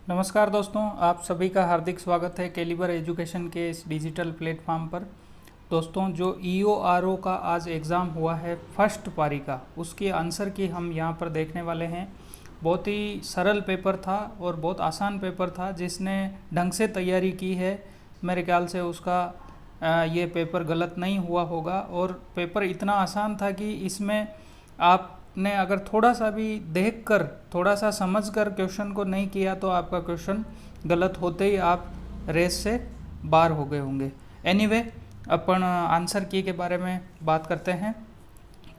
नमस्कार दोस्तों, आप सभी का हार्दिक स्वागत है कैलिबर एजुकेशन के इस डिजिटल प्लेटफॉर्म पर। दोस्तों, जो EORO का आज एग्ज़ाम हुआ है फर्स्ट पारी का, उसकी आंसर की हम यहाँ पर देखने वाले हैं। बहुत ही सरल पेपर था और बहुत आसान पेपर था। जिसने ढंग से तैयारी की है मेरे ख्याल से उसका ये पेपर गलत नहीं हुआ होगा। और पेपर इतना आसान था कि इसमें आपने अगर थोड़ा सा भी देखकर, थोड़ा सा समझकर क्वेश्चन को नहीं किया तो आपका क्वेश्चन गलत होते ही आप रेस से बाहर हो गए होंगे। एनीवे, अपन आंसर की के बारे में बात करते हैं।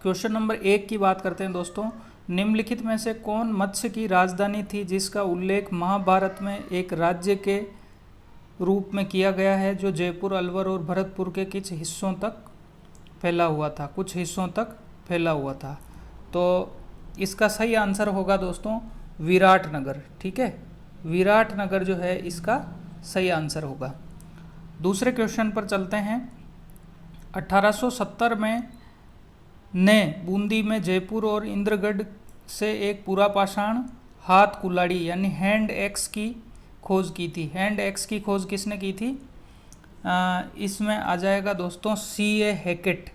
क्वेश्चन नंबर 1 की बात करते हैं दोस्तों। निम्नलिखित में से कौन मत्स्य की राजधानी थी जिसका उल्लेख महाभारत में एक राज्य के रूप में किया गया है जो जयपुर, अलवर और भरतपुर के कुछ हिस्सों तक फैला हुआ था। तो इसका सही आंसर होगा दोस्तों विराटनगर। ठीक है, विराटनगर जो है इसका सही आंसर होगा। दूसरे क्वेश्चन पर चलते हैं। 1870 में ने बूंदी में जयपुर और इंद्रगढ़ से एक पूरा पाषाण हाथ कुल्हाड़ी यानी हैंड एक्स की खोज की थी। हैंड एक्स की खोज किसने की थी? इसमें आ जाएगा दोस्तों C.A. हैकेट।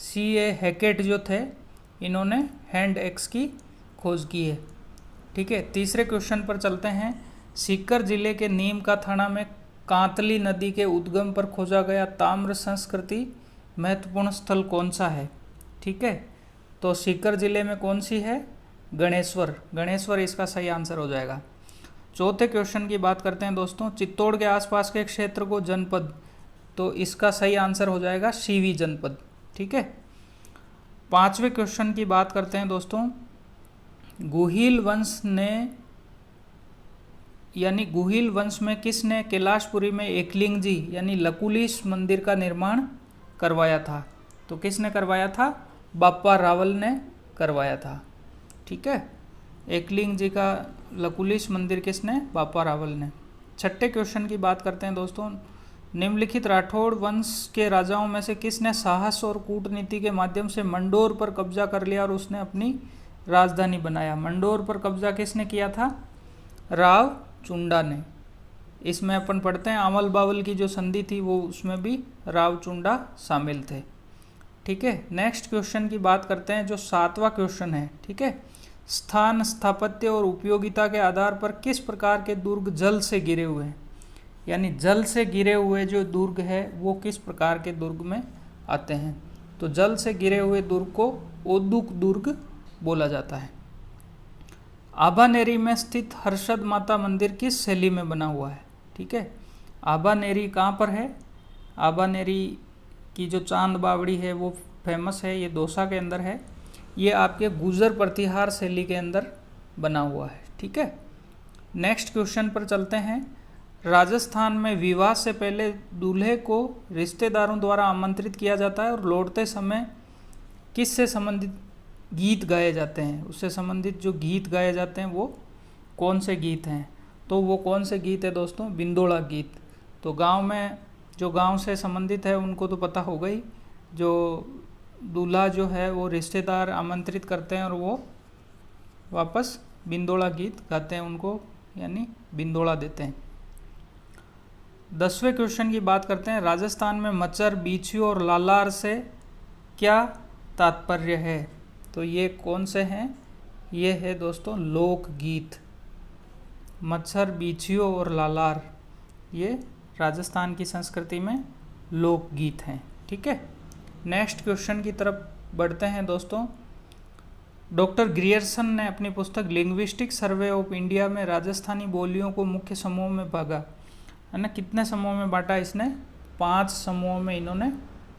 C.A. हैकेट जो थे, इन्होंने हैंड एक्स की खोज की है। ठीक है, तीसरे क्वेश्चन पर चलते हैं। सीकर जिले के नीम का थाना में कांतली नदी के उद्गम पर खोजा गया ताम्र संस्कृति महत्वपूर्ण स्थल कौन सा है? ठीक है, तो सीकर जिले में कौन सी है? गणेश्वर इसका सही आंसर हो जाएगा। चौथे क्वेश्चन की बात करते हैं दोस्तों। चित्तौड़ के आसपास के क्षेत्र को जनपद, तो इसका सही आंसर हो जाएगा सीवी जनपद। ठीक है, पांचवें क्वेश्चन की बात करते हैं दोस्तों। गुहिल वंश में किसने कैलाशपुरी में एकलिंग जी यानी लकुलिश मंदिर का निर्माण करवाया था? तो किसने करवाया था? बाप्पा रावल ने करवाया था। ठीक है, एकलिंग जी का लकुलिश मंदिर किसने? बाप्पा रावल ने। छठे क्वेश्चन की बात करते हैं दोस्तों। निम्नलिखित राठौड़ वंश के राजाओं में से किसने साहस और कूटनीति के माध्यम से मंडोर पर कब्जा कर लिया और उसने अपनी राजधानी बनाया? मंडोर पर कब्जा किसने किया था? राव चुंडा ने। इसमें अपन पढ़ते हैं आमल बावल की जो संधि थी वो, उसमें भी राव चुंडा शामिल थे। ठीक है, नेक्स्ट क्वेश्चन की बात करते हैं जो 7वां क्वेश्चन है। ठीक है, स्थान, स्थापत्य और उपयोगिता के आधार पर किस प्रकार के दुर्ग जल से घिरे हुए हैं? यानी जल से घिरे हुए जो दुर्ग है वो किस प्रकार के दुर्ग में आते हैं? तो जल से घिरे हुए दुर्ग को ओदुक दुर्ग बोला जाता है। आभानेरी में स्थित हर्षद माता मंदिर किस शैली में बना हुआ है? ठीक है, आभानेरी कहाँ पर है? आभानेरी की जो चांद बावड़ी है वो फेमस है, ये दौसा के अंदर है। ये आपके गुजर प्रतिहार शैली के अंदर बना हुआ है। ठीक है, नेक्स्ट क्वेश्चन पर चलते हैं। राजस्थान में विवाह से पहले दूल्हे को रिश्तेदारों द्वारा आमंत्रित किया जाता है और लौटते समय किससे संबंधित गीत गाए जाते हैं? उससे संबंधित जो गीत गाए जाते हैं वो कौन से गीत हैं? तो वो कौन से गीत है दोस्तों? बिंदोड़ा गीत। तो गांव में जो गांव से संबंधित है उनको तो पता होगा ही। जो दूल्हा जो है वो रिश्तेदार आमंत्रित करते हैं और वो वापस बिंदोड़ा गीत गाते हैं उनको, यानी बिंदोड़ा देते हैं। 10वें क्वेश्चन की बात करते हैं। राजस्थान में मच्छर, बीछू और लालार से क्या तात्पर्य है? तो ये कौन से हैं? ये है दोस्तों लोकगीत। मच्छर, बीछू और लालार ये राजस्थान की संस्कृति में लोकगीत हैं। ठीक है, नेक्स्ट क्वेश्चन की तरफ बढ़ते हैं दोस्तों। डॉक्टर ग्रियर्सन ने अपनी पुस्तक लिंग्विस्टिक सर्वे ऑफ इंडिया में राजस्थानी बोलियों को मुख्य समूहों में भागा है ना। कितने समूहों में बांटा इसने? 5 समूहों में इन्होंने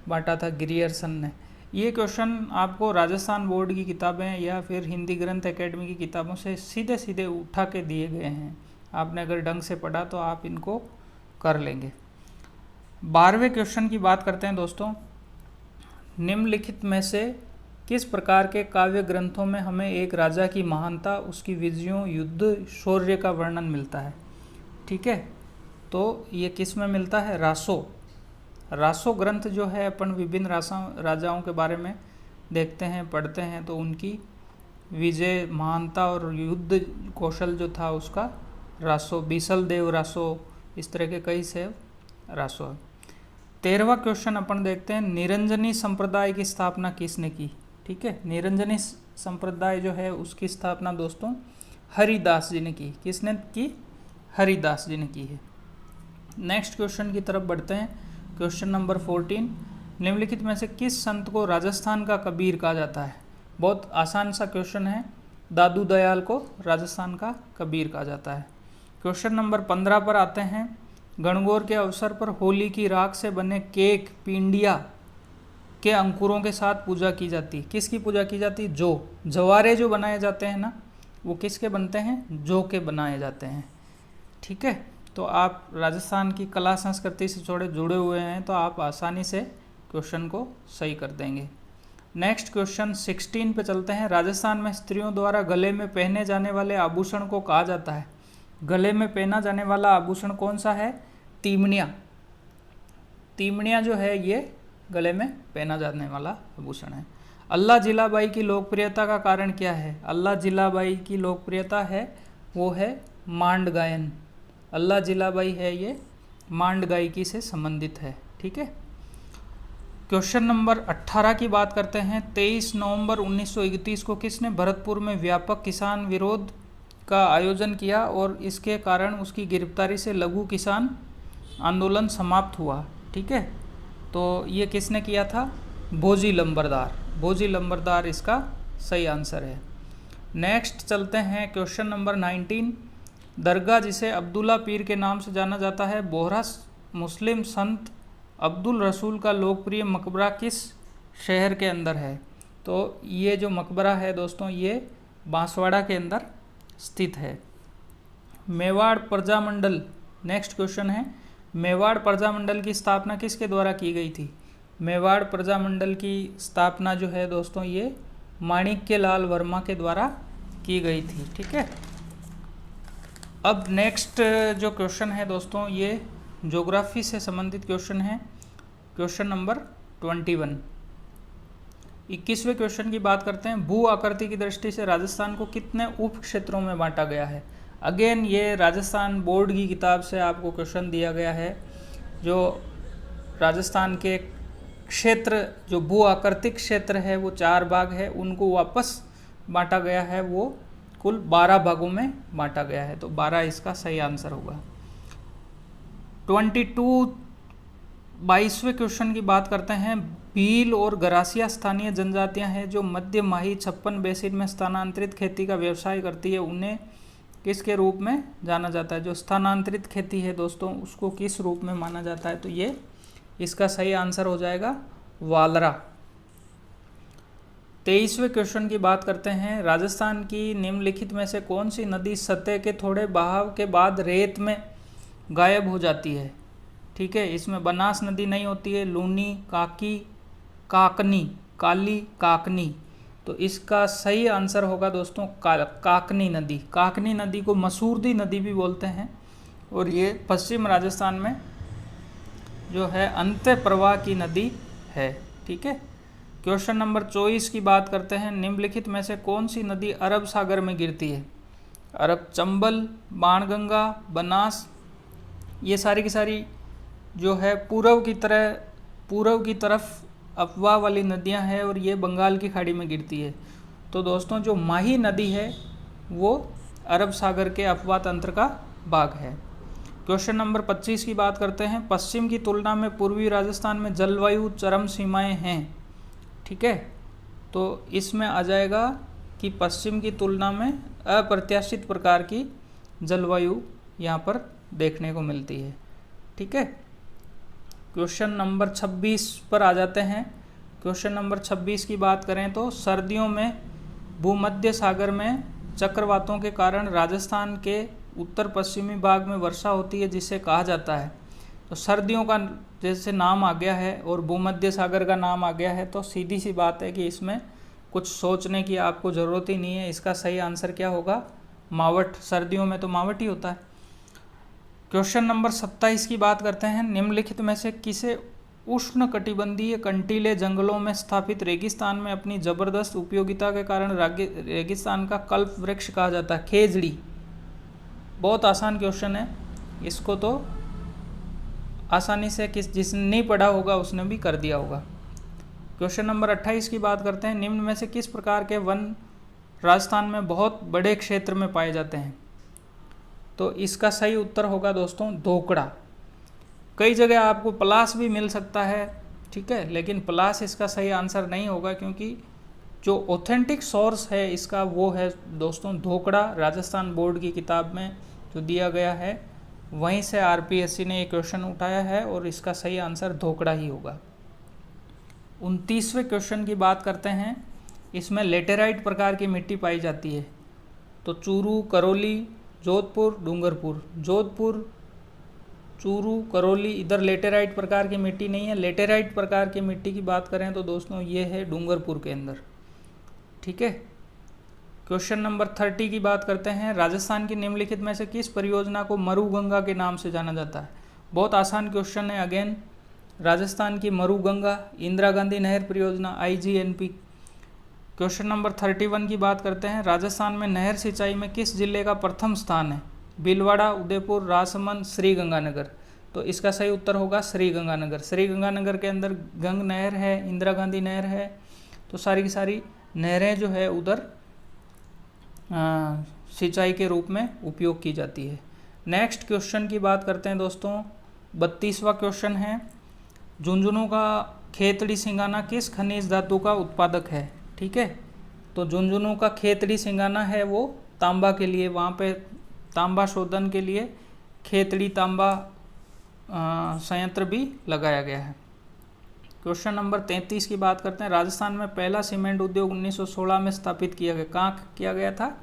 बांटा था ग्रियर्सन ने। ये क्वेश्चन आपको राजस्थान बोर्ड की किताबें या फिर हिंदी ग्रंथ एकेडमी की किताबों से सीधे सीधे उठा के दिए गए हैं। आपने अगर ढंग से पढ़ा तो आप इनको कर लेंगे। 12वें क्वेश्चन की बात करते हैं दोस्तों। निम्नलिखित में से किस प्रकार के काव्य ग्रंथों में हमें एक राजा की महानता, उसकी विजयों, युद्ध, शौर्य का वर्णन मिलता है? ठीक है, तो ये किस में मिलता है? रासो ग्रंथ जो है, अपन विभिन्न राजाओं के बारे में देखते हैं, पढ़ते हैं, तो उनकी विजय, महानता और युद्ध कौशल जो था उसका रासो, बीसल देव रासो, इस तरह के कई से रासो। 13वां क्वेश्चन अपन देखते हैं, निरंजनी संप्रदाय की स्थापना किसने की? ठीक है, निरंजनी संप्रदाय जो है उसकी स्थापना दोस्तों हरिदास जी ने की। किसने की? हरिदास जी ने की है। नेक्स्ट क्वेश्चन की तरफ बढ़ते हैं। क्वेश्चन नंबर 14, निम्नलिखित में से किस संत को राजस्थान का कबीर कहा जाता है? बहुत आसान सा क्वेश्चन है। दादू दयाल को राजस्थान का कबीर कहा जाता है। क्वेश्चन नंबर 15 पर आते हैं। गणगौर के अवसर पर होली की राख से बने केक पिंडिया के अंकुरों के साथ पूजा की जाती। किसकी पूजा की जाती? जो जवारे जो बनाए जाते हैं ना, वो किसके बनते हैं? जौ के बनाए जाते हैं। ठीक है, तो आप राजस्थान की कला संस्कृति से थोड़े जुड़े हुए हैं तो आप आसानी से क्वेश्चन को सही कर देंगे। नेक्स्ट क्वेश्चन 16 पे चलते हैं। राजस्थान में स्त्रियों द्वारा गले में पहने जाने वाले आभूषण को कहा जाता है। गले में पहना जाने वाला आभूषण कौन सा है? तीमणिया। तीमणिया जो है ये गले में पहना जाने वाला आभूषण है। अल्लाह जिलाबाई की लोकप्रियता का कारण क्या है? अल्लाह जिलाबाई की लोकप्रियता है वो है मांड गायन। अल्लाह जिलाबाई है ये मांड गायकी से संबंधित है। ठीक है, क्वेश्चन नंबर 18 की बात करते हैं। 23 नवंबर 1931 को किसने भरतपुर में व्यापक किसान विरोध का आयोजन किया और इसके कारण उसकी गिरफ्तारी से लघु किसान आंदोलन समाप्त हुआ? ठीक है, तो ये किसने किया था? भोजी लंबरदार। भोजी लंबरदार इसका सही आंसर है। नेक्स्ट चलते हैं क्वेश्चन नंबर 19। दरगाह जिसे अब्दुल्ला पीर के नाम से जाना जाता है, बोहरा मुस्लिम संत अब्दुल रसूल का लोकप्रिय मकबरा किस शहर के अंदर है? तो ये जो मकबरा है दोस्तों ये बांसवाड़ा के अंदर स्थित है। मेवाड़ प्रजामंडल, नेक्स्ट क्वेश्चन है, मेवाड़ प्रजामंडल की स्थापना किसके द्वारा की गई थी? मेवाड़ प्रजामंडल की स्थापना जो है दोस्तों ये माणिक्य लाल वर्मा के द्वारा की गई थी। ठीक है, अब नेक्स्ट जो क्वेश्चन है दोस्तों ये ज्योग्राफी से संबंधित क्वेश्चन है। Question number 21। 21वें क्वेश्चन की बात करते हैं। भू आकृति की दृष्टि से राजस्थान को कितने उप क्षेत्रों में बांटा गया है? अगेन ये राजस्थान बोर्ड की किताब से आपको क्वेश्चन दिया गया है। जो राजस्थान के क्षेत्र जो भू आकृतिक क्षेत्र है वो 4 भाग है, उनको वापस बांटा गया है, वो कुल 12 भागों में बांटा गया है। तो 12 इसका सही आंसर होगा। 22वें क्वेश्चन की बात करते हैं। भील और गरासिया स्थानीय जनजातियां हैं जो मध्य माही 56 बेसिन में स्थानांतरित खेती का व्यवसाय करती है। उन्हें किसके रूप में जाना जाता है? जो स्थानांतरित खेती है दोस्तों उसको किस रूप में माना जाता है? तो ये इसका सही आंसर हो जाएगा वालरा। 23वें क्वेश्चन की बात करते हैं। राजस्थान की निम्नलिखित में से कौन सी नदी सतह के थोड़े बहाव के बाद रेत में गायब हो जाती है? ठीक है, इसमें बनास नदी नहीं होती है, लूनी, काकी, काकनी, काली, काकनी। तो इसका सही आंसर होगा दोस्तों काकनी नदी। काकनी नदी को मसूरदी नदी भी बोलते हैं और ये पश्चिम राजस्थान में जो है अंत्य प्रवाह की नदी है। ठीक है, क्वेश्चन नंबर 24 की बात करते हैं। निम्नलिखित में से कौन सी नदी अरब सागर में गिरती है? अरब चंबल, बाणगंगा, बनास, ये सारी की सारी जो है पूर्व की तरफ अफवाह वाली नदियां हैं और ये बंगाल की खाड़ी में गिरती है। तो दोस्तों जो माही नदी है वो अरब सागर के अफवाह तंत्र का भाग है। क्वेश्चन नंबर 25 की बात करते हैं। पश्चिम की तुलना में पूर्वी राजस्थान में जलवायु चरम सीमाएं हैं। ठीक है, तो इसमें आ जाएगा कि पश्चिम की तुलना में अप्रत्याशित प्रकार की जलवायु यहाँ पर देखने को मिलती है। ठीक है, क्वेश्चन नंबर 26 पर आ जाते हैं। क्वेश्चन नंबर 26 की बात करें तो सर्दियों में भूमध्य सागर में चक्रवातों के कारण राजस्थान के उत्तर पश्चिमी भाग में वर्षा होती है जिसे कहा जाता है। तो सर्दियों का जैसे नाम आ गया है और भूमध्य सागर का नाम आ गया है तो सीधी सी बात है कि इसमें कुछ सोचने की आपको ज़रूरत ही नहीं है। इसका सही आंसर क्या होगा? मावट। सर्दियों में तो मावट ही होता है। क्वेश्चन नंबर 27 की बात करते हैं। निम्नलिखित में से किसे उष्ण कटिबंधीय कंटीले जंगलों में स्थापित रेगिस्तान में अपनी जबरदस्त उपयोगिता के कारण रेगिस्तान का कल्प वृक्ष कहा जाता है? खेजड़ी। बहुत आसान क्वेश्चन है, इसको तो आसानी से जिसने नहीं पढ़ा होगा उसने भी कर दिया होगा। क्वेश्चन नंबर 28 की बात करते हैं। निम्न में से किस प्रकार के वन राजस्थान में बहुत बड़े क्षेत्र में पाए जाते हैं? तो इसका सही उत्तर होगा दोस्तों धोकड़ा। कई जगह आपको पलास भी मिल सकता है, ठीक है, लेकिन पलास इसका सही आंसर नहीं होगा, क्योंकि जो ऑथेंटिक सोर्स है इसका वो है दोस्तों धोकड़ा। राजस्थान बोर्ड की किताब में जो दिया गया है वहीं से आरपीएससी ने ये क्वेश्चन उठाया है और इसका सही आंसर धोकड़ा ही होगा। 29वें क्वेश्चन की बात करते हैं। इसमें लेटेराइट प्रकार की मिट्टी पाई जाती है। तो चूरू, करौली, जोधपुर, डूंगरपुर। जोधपुर, चूरू, करौली, इधर लेटेराइट प्रकार की मिट्टी नहीं है। लेटेराइट प्रकार की मिट्टी की बात करें तो दोस्तों ये है डूंगरपुर के अंदर, ठीक है। क्वेश्चन नंबर 30 की बात करते हैं। राजस्थान की निम्नलिखित में से किस परियोजना को मरुगंगा के नाम से जाना जाता है? बहुत आसान क्वेश्चन है अगेन। राजस्थान की मरुगंगा, इंदिरा गांधी नहर परियोजना, IGNP। क्वेश्चन नंबर 31 की बात करते हैं। राजस्थान में नहर सिंचाई में किस जिले का प्रथम स्थान है? भीलवाड़ा, उदयपुर, राजसमंद, श्रीगंगानगर। तो इसका सही उत्तर होगा श्रीगंगानगर। श्रीगंगानगर के अंदर गंग नहर है, इंदिरा गांधी नहर है, तो सारी की सारी नहरें जो है उधर सिंचाई के रूप में उपयोग की जाती है। नेक्स्ट क्वेश्चन की बात करते हैं दोस्तों। 32वां क्वेश्चन है। झुंझुनू का खेतड़ी सिंगाना किस खनिज धातु का उत्पादक है? ठीक है, तो झुंझुनू का खेतड़ी सिंगाना है वो तांबा के लिए, वहाँ पे तांबा शोधन के लिए खेतड़ी तांबा संयंत्र भी लगाया गया है। क्वेश्चन नंबर 33 की बात करते हैं। राजस्थान में पहला सीमेंट उद्योग 1916 में स्थापित किया गया। कहाँ किया गया था?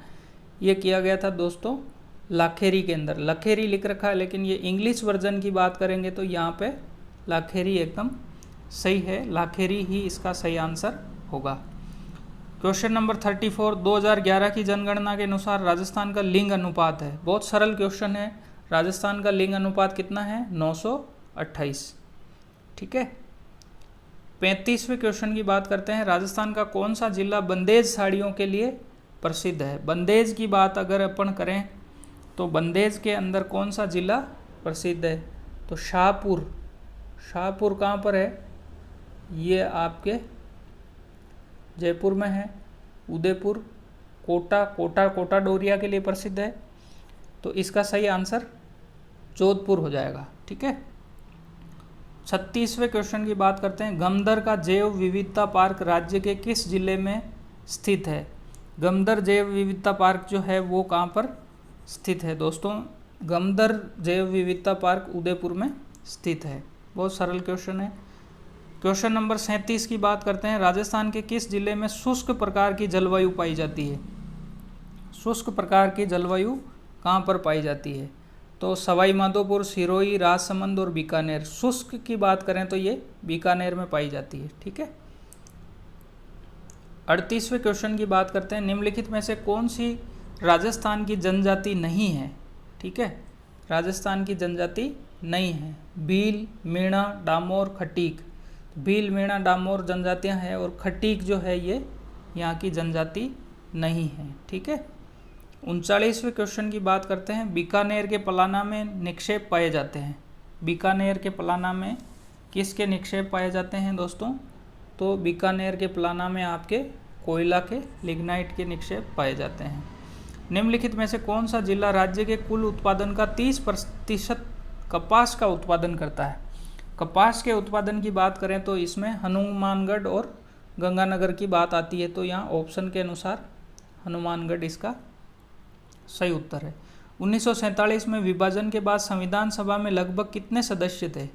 ये किया गया था दोस्तों लाखेरी के अंदर। लखेरी लिख रखा है, लेकिन ये इंग्लिश वर्जन की बात करेंगे तो यहाँ पे लाखेरी एकदम सही है। लाखेरी ही इसका सही आंसर होगा। क्वेश्चन नंबर 34, 2011 की जनगणना के अनुसार राजस्थान का लिंग अनुपात है। बहुत सरल क्वेश्चन है। राजस्थान का लिंग अनुपात कितना है? 928, ठीक है। 35वें क्वेश्चन की बात करते हैं। राजस्थान का कौन सा जिला बंदेज साड़ियों के लिए प्रसिद्ध है? बंदेज की बात अगर अपन करें तो बंदेज के अंदर कौन सा जिला प्रसिद्ध है? तो शाहपुर। शाहपुर कहाँ पर है? ये आपके जयपुर में है। उदयपुर, कोटा डोरिया के लिए प्रसिद्ध है, तो इसका सही आंसर जोधपुर हो जाएगा, ठीक है। 36वें क्वेश्चन की बात करते हैं। गमदर का जैव विविधता पार्क राज्य के किस जिले में स्थित है? गमदर जैव विविधता पार्क जो है वो कहाँ पर स्थित है दोस्तों? गमदर जैव विविधता पार्क उदयपुर में स्थित है। बहुत सरल क्वेश्चन है। क्वेश्चन नंबर 37 की बात करते हैं। राजस्थान के किस जिले में शुष्क प्रकार की जलवायु पाई जाती है? शुष्क प्रकार की जलवायु कहाँ पर पाई जाती है? तो सवाई माधोपुर, सिरोही, राजसमंद और बीकानेर। शुष्क की बात करें तो ये बीकानेर में पाई जाती है, ठीक है। 38वें क्वेश्चन की बात करते हैं। निम्नलिखित में से कौन सी राजस्थान की जनजाति नहीं है? ठीक है, राजस्थान की जनजाति नहीं है। भील, मीणा, डामोर, खटीक। भील, मीणा, डामोर जनजातियां हैं और खटीक जो है ये यहाँ की जनजाति नहीं है, ठीक है। 39वें क्वेश्चन की बात करते हैं। बीकानेर के पलाना में निक्षेप पाए जाते हैं। बीकानेर के पलाना में किसके निक्षेप पाए जाते हैं दोस्तों? तो बीकानेर के पलाना में आपके कोयला के, लिग्नाइट के निक्षेप पाए जाते हैं। निम्नलिखित में से कौन सा जिला राज्य के कुल उत्पादन का 30% कपास का उत्पादन करता है? कपास के उत्पादन की बात करें तो इसमें हनुमानगढ़ और गंगानगर की बात आती है, तो यहाँ ऑप्शन के अनुसार हनुमानगढ़ इसका सही उत्तर है। 1947 में विभाजन के बाद संविधान सभा में लगभग कितने सदस्य थे?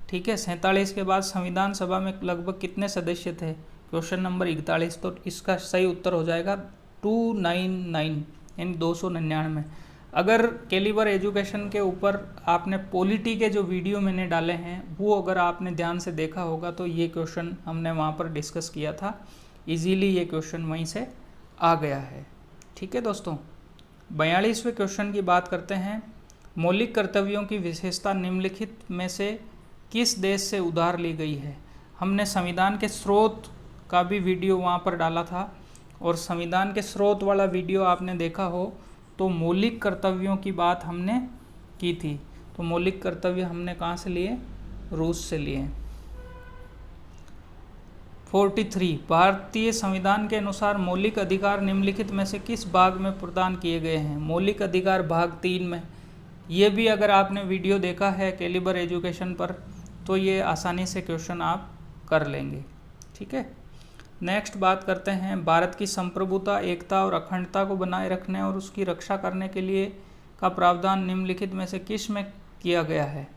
ठीक है, 47 के बाद संविधान सभा में लगभग कितने सदस्य थे? क्वेश्चन नंबर 41, तो इसका सही उत्तर हो जाएगा 299 यानी 299। अगर कैलिबर एजुकेशन के ऊपर आपने पॉलिटी के जो वीडियो मैंने डाले हैं वो अगर आपने ध्यान से देखा होगा तो ये क्वेश्चन हमने वहाँ पर डिस्कस किया था। इजीली ये क्वेश्चन वहीं से आ गया है, ठीक है दोस्तों। 42वें क्वेश्चन की बात करते हैं। मौलिक कर्तव्यों की विशेषता निम्नलिखित में से किस देश से उधार ली गई है? हमने संविधान के स्रोत का भी वीडियो वहाँ पर डाला था, और संविधान के स्रोत वाला वीडियो आपने देखा हो तो मौलिक कर्तव्यों की बात हमने की थी। तो मौलिक कर्तव्य हमने कहाँ से लिए? रूस से लिए। 43 भारतीय संविधान के अनुसार मौलिक अधिकार निम्नलिखित में से किस भाग में प्रदान किए गए हैं? मौलिक अधिकार भाग 3 में। ये भी अगर आपने वीडियो देखा है कैलिबर एजुकेशन पर तो ये आसानी से क्वेश्चन आप कर लेंगे। ठीक है, नेक्स्ट बात करते हैं भारत की संप्रभुता, एकता और अखंडता को बनाए रखने और उसकी रक्षा करने के लिए का प्रावधान निम्नलिखित में से किस में किया गया है?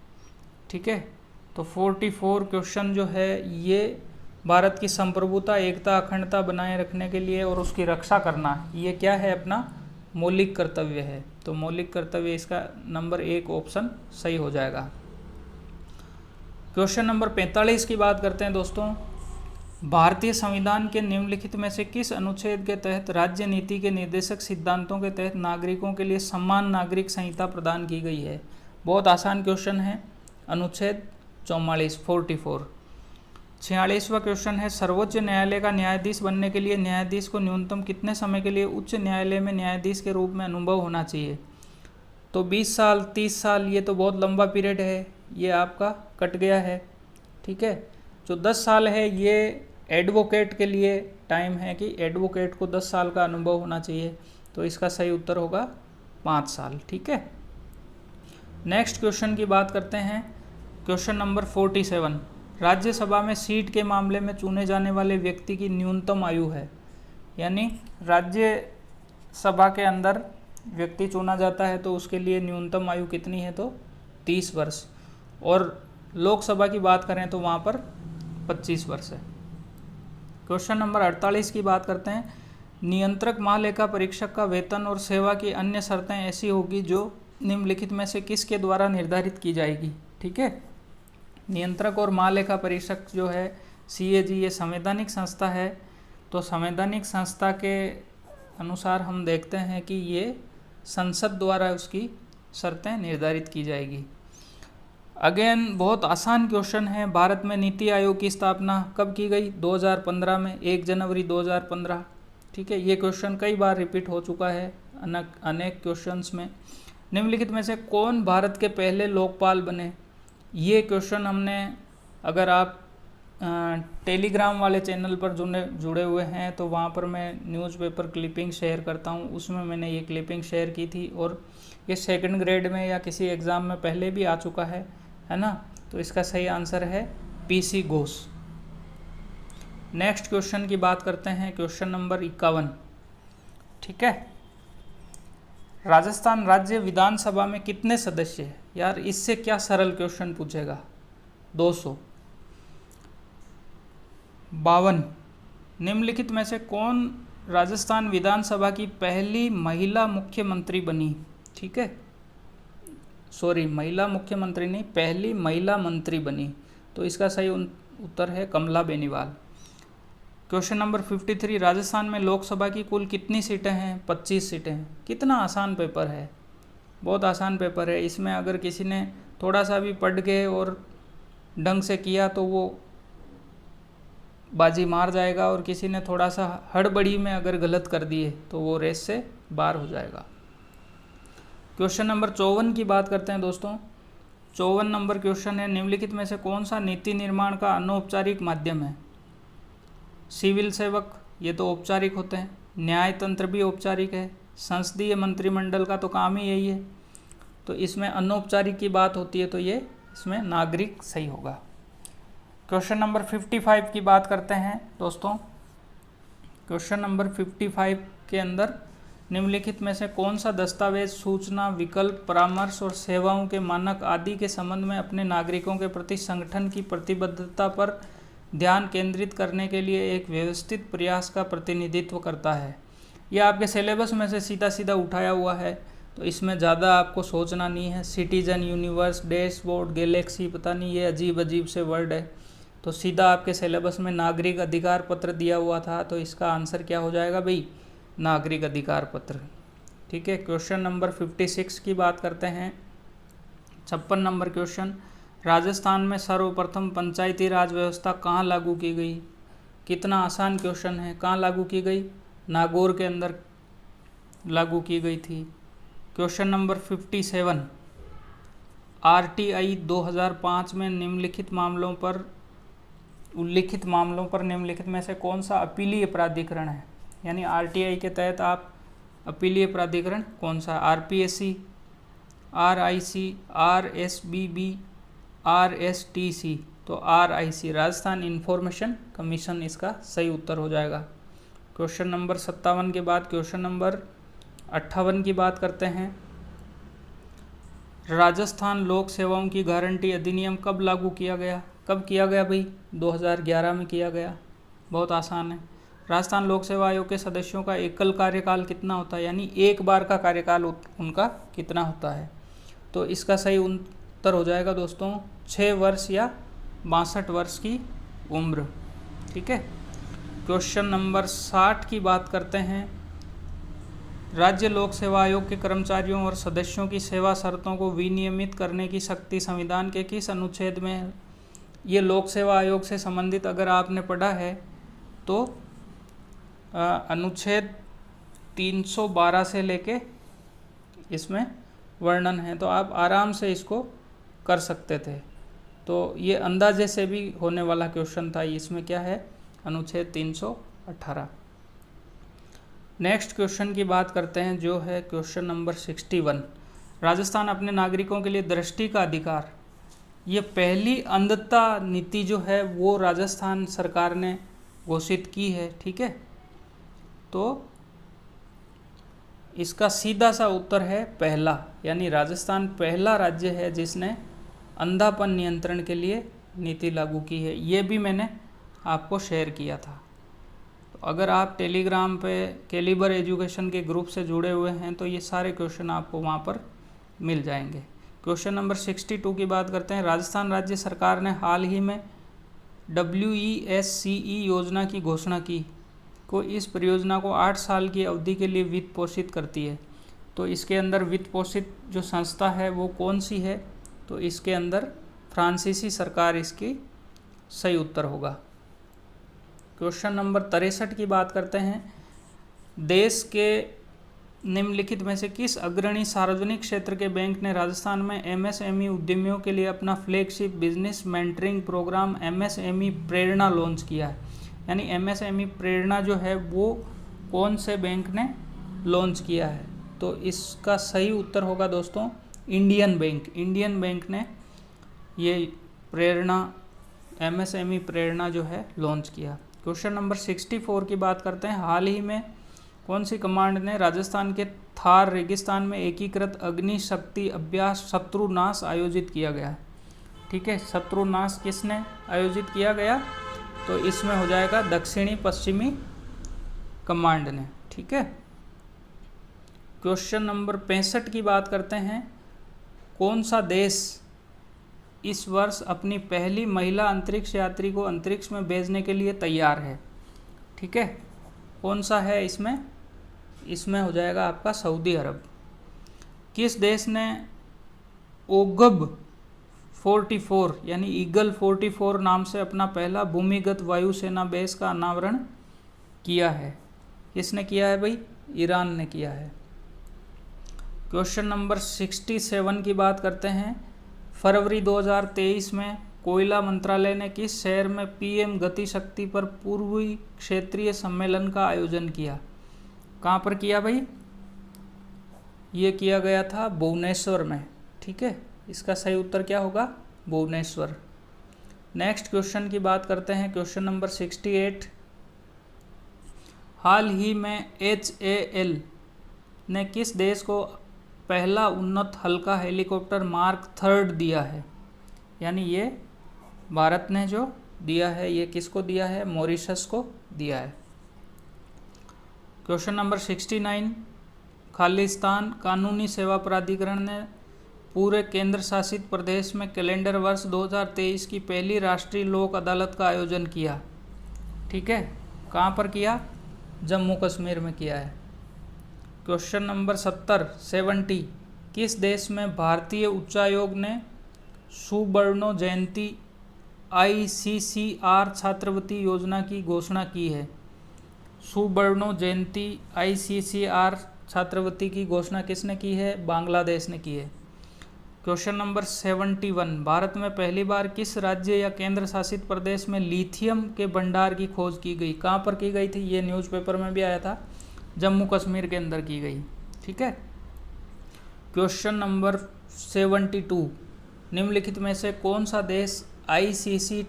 ठीक है, तो 44 क्वेश्चन जो है ये भारत की संप्रभुता, एकता, अखंडता बनाए रखने के लिए और उसकी रक्षा करना, ये क्या है? अपना मौलिक कर्तव्य है। तो मौलिक कर्तव्य इसका नंबर 1 ऑप्शन सही हो जाएगा। क्वेश्चन नंबर 45 की बात करते हैं दोस्तों। भारतीय संविधान के निम्नलिखित में से किस अनुच्छेद के तहत राज्य नीति के निर्देशक सिद्धांतों के तहत नागरिकों के लिए समान नागरिक संहिता प्रदान की गई है? बहुत आसान क्वेश्चन है। अनुच्छेद 44 44। 46वां क्वेश्चन है सर्वोच्च न्यायालय का न्यायाधीश बनने के लिए न्यायाधीश को न्यूनतम कितने समय के लिए उच्च न्यायालय में न्यायाधीश के रूप में अनुभव होना चाहिए? तो 20 साल, 30 साल, ये तो बहुत लंबा पीरियड है, ये आपका कट गया है। ठीक है, जो 10 साल है ये एडवोकेट के लिए टाइम है कि एडवोकेट को 10 साल का अनुभव होना चाहिए। तो इसका सही उत्तर होगा 5 साल। ठीक है, नेक्स्ट क्वेश्चन की बात करते हैं। क्वेश्चन नंबर 47 राज्यसभा में सीट के मामले में चुने जाने वाले व्यक्ति की न्यूनतम आयु है? यानी राज्यसभा के अंदर व्यक्ति चुना जाता है तो उसके लिए न्यूनतम आयु कितनी है? तो 30 वर्ष। और लोकसभा की बात करें तो वहाँ पर 25 वर्ष है। क्वेश्चन नंबर 48 की बात करते हैं। नियंत्रक महालेखा परीक्षक का वेतन और सेवा की अन्य शर्तें ऐसी होगी जो निम्नलिखित में से किसके द्वारा निर्धारित की जाएगी? ठीक है, नियंत्रक और महालेखा परीक्षक जो है CAG, ये संवैधानिक संस्था है। तो संवैधानिक संस्था के अनुसार हम देखते हैं कि ये संसद द्वारा उसकी शर्तें निर्धारित की जाएगी। अगेन बहुत आसान क्वेश्चन है। भारत में नीति आयोग की स्थापना कब की गई? 2015 में, 1 जनवरी 2015। ठीक है, ये क्वेश्चन कई बार रिपीट हो चुका है अनेक क्वेश्चंस में। निम्नलिखित में से कौन भारत के पहले लोकपाल बने? ये क्वेश्चन हमने, अगर आप टेलीग्राम वाले चैनल पर जुड़े हुए हैं तो वहाँ पर मैं न्यूज़पेपर क्लिपिंग शेयर करता हूँ, उसमें मैंने ये क्लिपिंग शेयर की थी और ये 2nd ग्रेड में या किसी एग्ज़ाम में पहले भी आ चुका है ना। तो इसका सही आंसर है PC घोष। नेक्स्ट क्वेश्चन की बात करते हैं, क्वेश्चन नंबर 51। ठीक है, राजस्थान राज्य विधानसभा में कितने सदस्य हैं? यार इससे क्या सरल क्वेश्चन पूछेगा? 252। निम्नलिखित में से कौन राजस्थान विधानसभा की पहली महिला मुख्यमंत्री बनी? ठीक है, सॉरी, महिला मुख्यमंत्री नहीं, पहली महिला मंत्री बनी। तो इसका सही उत्तर है कमला बेनीवाल। क्वेश्चन नंबर 53 राजस्थान में लोकसभा की कुल कितनी सीटें हैं? 25 सीटें हैं। कितना आसान पेपर है, बहुत आसान पेपर है। इसमें अगर किसी ने थोड़ा सा भी पढ़ के और ढंग से किया तो वो बाजी मार जाएगा, और किसी ने थोड़ा सा हड़बड़ी में अगर गलत कर दिए तो वो रेस से बाहर हो जाएगा। क्वेश्चन नंबर 54 की बात करते हैं दोस्तों। 54 नंबर क्वेश्चन है निम्नलिखित में से कौन सा नीति निर्माण का अनौपचारिक माध्यम है? सिविल सेवक, ये तो औपचारिक होते हैं। न्याय तंत्र भी औपचारिक है। संसदीय मंत्रिमंडल का तो काम ही यही है। तो इसमें अनौपचारिक की बात होती है तो ये इसमें नागरिक सही होगा। क्वेश्चन नंबर 55 की बात करते हैं दोस्तों। क्वेश्चन नंबर 55 के अंदर निम्नलिखित में से कौन सा दस्तावेज सूचना, विकल्प, परामर्श और सेवाओं के मानक आदि के संबंध में अपने नागरिकों के प्रति संगठन की प्रतिबद्धता पर ध्यान केंद्रित करने के लिए एक व्यवस्थित प्रयास का प्रतिनिधित्व करता है? यह आपके सिलेबस में से सीधा सीधा उठाया हुआ है, तो इसमें ज़्यादा आपको सोचना नहीं है। सिटीजन, यूनिवर्स, डैशबोर्ड, गैलेक्सी, पता नहीं ये अजीब अजीब से वर्ड है। तो सीधा आपके सिलेबस में नागरिक अधिकार पत्र दिया हुआ था, तो इसका आंसर क्या हो जाएगा भाई? नागरिक अधिकार पत्र। ठीक है, क्वेश्चन नंबर 56 की बात करते हैं। 56 नंबर क्वेश्चन, राजस्थान में सर्वप्रथम पंचायती राज व्यवस्था कहाँ लागू की गई? कितना आसान क्वेश्चन है। कहाँ लागू की गई? नागौर के अंदर लागू की गई थी। क्वेश्चन नंबर 57, आरटीआई 2005 में उल्लिखित मामलों पर निम्नलिखित में से कौन सा अपीलीय प्राधिकरण है? यानी आरटीआई के तहत आप अपीलीय प्राधिकरण कौन सा? RPSC, RIC, RSBB, RSTC. तो आरआईसी, राजस्थान इंफॉर्मेशन कमीशन, इसका सही उत्तर हो जाएगा। क्वेश्चन नंबर 57 के बाद क्वेश्चन नंबर 58 की बात करते हैं। राजस्थान लोक सेवाओं की गारंटी अधिनियम कब लागू किया गया? कब किया गया भाई? 2011 में किया गया। बहुत आसान है। राजस्थान लोक सेवा आयोग के सदस्यों का एकल कार्यकाल कितना होता है? यानी एक बार का कार्यकाल उनका कितना होता है? तो इसका सही उत्तर हो जाएगा दोस्तों 6 वर्ष या 62 वर्ष की उम्र। ठीक है। क्वेश्चन नंबर 60 की बात करते हैं। राज्य लोक सेवा आयोग के कर्मचारियों और सदस्यों की सेवा शर्तों को विनियमित करने की शक्ति संविधान के किस अनुच्छेद में है? ये लोक सेवा आयोग से संबंधित अगर आपने पढ़ा है तो अनुच्छेद 312 से लेके इसमें वर्णन है, तो आप आराम से इसको कर सकते थे। तो ये अंदाजे से भी होने वाला क्वेश्चन था। इसमें क्या है? अनुच्छेद 318। नेक्स्ट क्वेश्चन की बात करते हैं जो है क्वेश्चन नंबर 61। राजस्थान अपने नागरिकों के लिए दृष्टि का अधिकार, ये पहली अंधता नीति जो है वो राजस्थान सरकार ने घोषित की है। ठीक है। तो इसका सीधा सा उत्तर है पहला, यानी राजस्थान पहला राज्य है जिसने अंधापन नियंत्रण के लिए नीति लागू की है। ये भी मैंने आपको शेयर किया था। तो अगर आप टेलीग्राम पे कैलिबर एजुकेशन के ग्रुप से जुड़े हुए हैं तो ये सारे क्वेश्चन आपको वहाँ पर मिल जाएंगे। क्वेश्चन नंबर 62 की बात करते हैं। राजस्थान राज्य सरकार ने हाल ही में WESCE योजना की घोषणा की को इस परियोजना को 8 साल की अवधि के लिए वित्त पोषित करती है। तो इसके अंदर वित्त पोषित जो संस्था है वो कौन सी है? तो इसके अंदर फ्रांसीसी सरकार इसकी सही उत्तर होगा। क्वेश्चन नंबर 63 की बात करते हैं। देश के निम्नलिखित में से किस अग्रणी सार्वजनिक क्षेत्र के बैंक ने राजस्थान में MSME उद्यमियों के लिए अपना flagship business mentoring programme MSME Prerna launch किया है? यानी MSME प्रेरणा जो है वो कौन से बैंक ने लॉन्च किया है? तो इसका सही उत्तर होगा दोस्तों इंडियन बैंक। इंडियन बैंक ने ये प्रेरणा MSME प्रेरणा जो है लॉन्च किया। क्वेश्चन नंबर 64 की बात करते हैं। हाल ही में कौन सी कमांड ने राजस्थान के थार रेगिस्तान में एकीकृत अग्नि शक्ति अभ्यास शत्रुनाश आयोजित किया गया है? ठीक है। शत्रुनाश किसने आयोजित किया गया? तो इसमें हो जाएगा दक्षिणी पश्चिमी कमांड ने। ठीक है। क्वेश्चन नंबर 65 की बात करते हैं। कौन सा देश इस वर्ष अपनी पहली महिला अंतरिक्ष यात्री को अंतरिक्ष में भेजने के लिए तैयार है? ठीक है। कौन सा है इसमें? इसमें हो जाएगा आपका सऊदी अरब। किस देश ने ओगब 44 यानी ईगल 44 नाम से अपना पहला भूमिगत वायुसेना बेस का अनावरण किया है? किसने किया है भाई? ईरान ने किया है। क्वेश्चन नंबर 67 की बात करते हैं। फरवरी 2023 में कोयला मंत्रालय ने किस शहर में PM गति शक्ति पर पूर्वी क्षेत्रीय सम्मेलन का आयोजन किया? कहाँ पर किया भाई? ये किया गया था भुवनेश्वर में। ठीक है। इसका सही उत्तर क्या होगा? भुवनेश्वर। नेक्स्ट क्वेश्चन की बात करते हैं। Question number 68। हाल ही में HAL ने किस देश को पहला उन्नत हल्का हेलीकॉप्टर मार्क 3 दिया है? यानी ये भारत ने जो दिया है, ये किसको दिया है? मॉरिशस को दिया है। Question number 69। खालिस्तान कानूनी सेवा प्राधिकरण ने पूरे केंद्र शासित प्रदेश में कैलेंडर वर्ष 2023 की पहली राष्ट्रीय लोक अदालत का आयोजन किया। ठीक है। कहाँ पर किया? जम्मू कश्मीर में किया है। क्वेश्चन नंबर 70 किस देश में भारतीय उच्चायोग ने सुवर्णो जयंती ICCR छात्रवृत्ति योजना की घोषणा की है? सुवर्णो जयंती ICCR छात्रवृत्ति की घोषणा किसने की है? बांग्लादेश ने की है। क्वेश्चन नंबर 71, भारत में पहली बार किस राज्य या केंद्र शासित प्रदेश में लिथियम के भंडार की खोज की गई? कहाँ पर की गई थी? ये न्यूज़पेपर में भी आया था, जम्मू कश्मीर के अंदर की गई। ठीक है। क्वेश्चन नंबर 72, निम्नलिखित में से कौन सा देश आईसीसी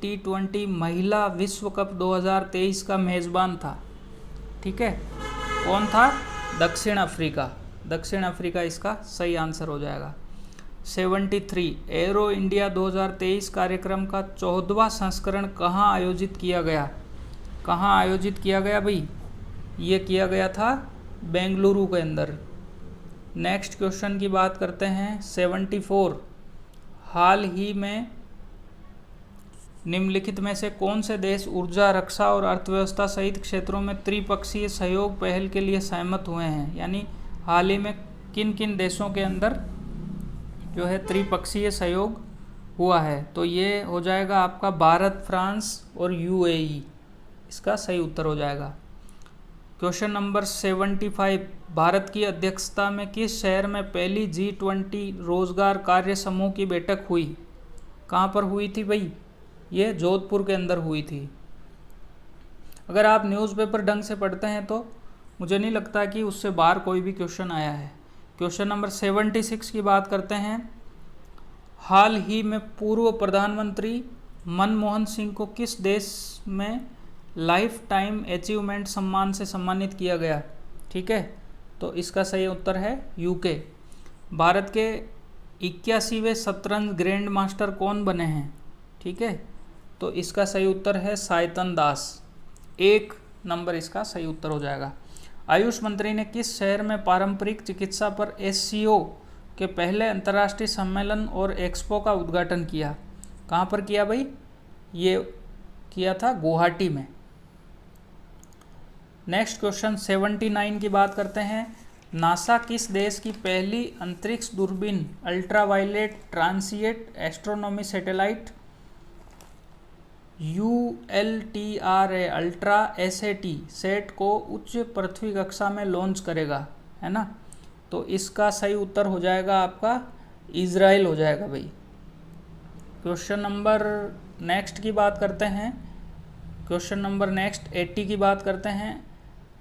टी20 महिला विश्व कप 2023 का मेज़बान था? ठीक है, कौन था? दक्षिण अफ्रीका। दक्षिण अफ्रीका इसका सही आंसर हो जाएगा। 73, एरो इंडिया 2023 कार्यक्रम का 14वां संस्करण कहाँ आयोजित किया गया? कहाँ आयोजित किया गया भाई? ये किया गया था बेंगलुरु के अंदर। नेक्स्ट क्वेश्चन की बात करते हैं। 74, हाल ही में निम्नलिखित में से कौन से देश ऊर्जा, रक्षा और अर्थव्यवस्था सहित क्षेत्रों में त्रिपक्षीय सहयोग पहल के लिए सहमत हुए हैं? यानी हाल ही में किन किन देशों के अंदर जो है त्रिपक्षीय सहयोग हुआ है? तो ये हो जाएगा आपका भारत, फ्रांस और यूएई, इसका सही उत्तर हो जाएगा। क्वेश्चन नंबर 75, भारत की अध्यक्षता में किस शहर में पहली G20 रोजगार कार्य समूह की बैठक हुई? कहाँ पर हुई थी भाई? ये जोधपुर के अंदर हुई थी। अगर आप न्यूज़पेपर ढंग से पढ़ते हैं तो मुझे नहीं लगता कि उससे बाहर कोई भी क्वेश्चन आया है। क्वेश्चन नंबर 76 की बात करते हैं। हाल ही में पूर्व प्रधानमंत्री मनमोहन सिंह को किस देश में लाइफ टाइम अचीवमेंट सम्मान से सम्मानित किया गया? ठीक है, तो इसका सही उत्तर है यूके। भारत के 81वें शतरंज ग्रैंड मास्टर कौन बने हैं? ठीक है, तो इसका सही उत्तर है साइतन दास। 1 नंबर इसका सही उत्तर हो जाएगा। आयुष मंत्री ने किस शहर में पारंपरिक चिकित्सा पर SCO के पहले अंतर्राष्ट्रीय सम्मेलन और एक्सपो का उद्घाटन किया? कहाँ पर किया भाई? ये किया था गुवाहाटी में। नेक्स्ट क्वेश्चन 79 की बात करते हैं। नासा किस देश की पहली अंतरिक्ष दूरबीन ultraviolet transient astronomy satellite ULTRA ultra SAT sat को उच्च पृथ्वी कक्षा में लॉन्च करेगा? है ना, तो इसका सही उत्तर हो जाएगा आपका इजराइल हो जाएगा भाई। क्वेश्चन नंबर नेक्स्ट की बात करते हैं। क्वेश्चन नंबर नेक्स्ट 80 की बात करते हैं।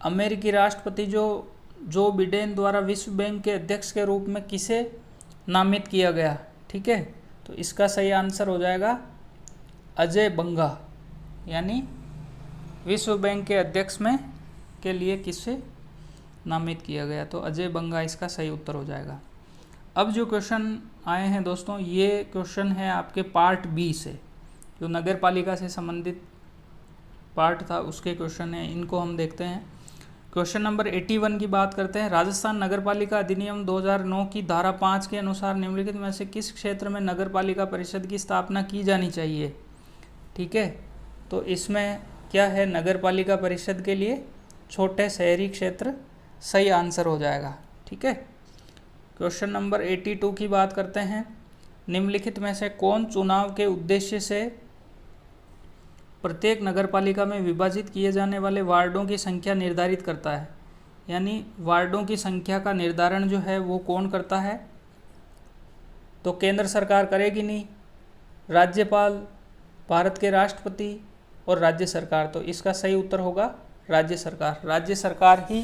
अमेरिकी राष्ट्रपति जो बिडेन द्वारा विश्व बैंक के अध्यक्ष के रूप में किसे नामित किया गया? ठीक है, तो इसका सही आंसर हो जाएगा अजय बंगा। यानी विश्व बैंक के अध्यक्ष में के लिए किससे नामित किया गया? तो अजय बंगा इसका सही उत्तर हो जाएगा। अब जो क्वेश्चन आए हैं दोस्तों, ये क्वेश्चन है आपके पार्ट बी से, जो नगर पालिका से संबंधित पार्ट था उसके क्वेश्चन है, इनको हम देखते हैं। क्वेश्चन नंबर 81 की बात करते हैं। राजस्थान नगरपालिका अधिनियम 2009 की धारा 5 के अनुसार निम्नलिखित में से किस क्षेत्र में नगरपालिका परिषद की स्थापना की जानी चाहिए? ठीक है, तो इसमें क्या है? नगरपालिका परिषद के लिए छोटे शहरी क्षेत्र सही आंसर हो जाएगा। ठीक है। क्वेश्चन नंबर 82 की बात करते हैं। निम्नलिखित में से कौन चुनाव के उद्देश्य से प्रत्येक नगरपालिका में विभाजित किए जाने वाले वार्डों की संख्या निर्धारित करता है? यानी वार्डों की संख्या का निर्धारण जो है वो कौन करता है? तो केंद्र सरकार करेगी नहीं, राज्यपाल, भारत के राष्ट्रपति और राज्य सरकार। तो इसका सही उत्तर होगा राज्य सरकार। राज्य सरकार ही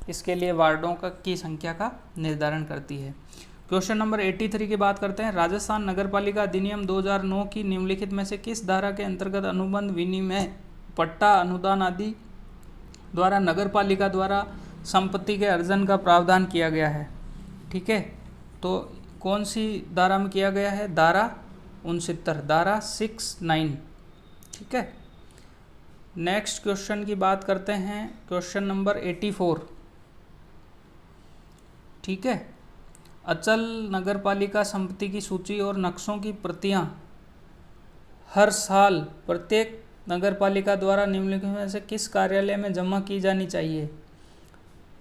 इसके लिए वार्डों की संख्या का निर्धारण करती है। क्वेश्चन नंबर 83 की बात करते हैं। राजस्थान नगरपालिका अधिनियम 2009 की निम्नलिखित में से किस धारा के अंतर्गत अनुबंध, विनिमय, पट्टा, अनुदान आदि द्वारा नगरपालिका द्वारा संपत्ति के अर्जन का प्रावधान किया गया है? ठीक है, तो कौन सी धारा में किया गया है? धारा 69, धारा 69। ठीक है। नेक्स्ट क्वेश्चन की बात करते हैं। Question number 84। ठीक है। अचल नगरपालिका संपत्ति की सूची और नक्शों की प्रतियां हर साल प्रत्येक नगरपालिका द्वारा निम्नलिखित में से किस कार्यालय में जमा की जानी चाहिए?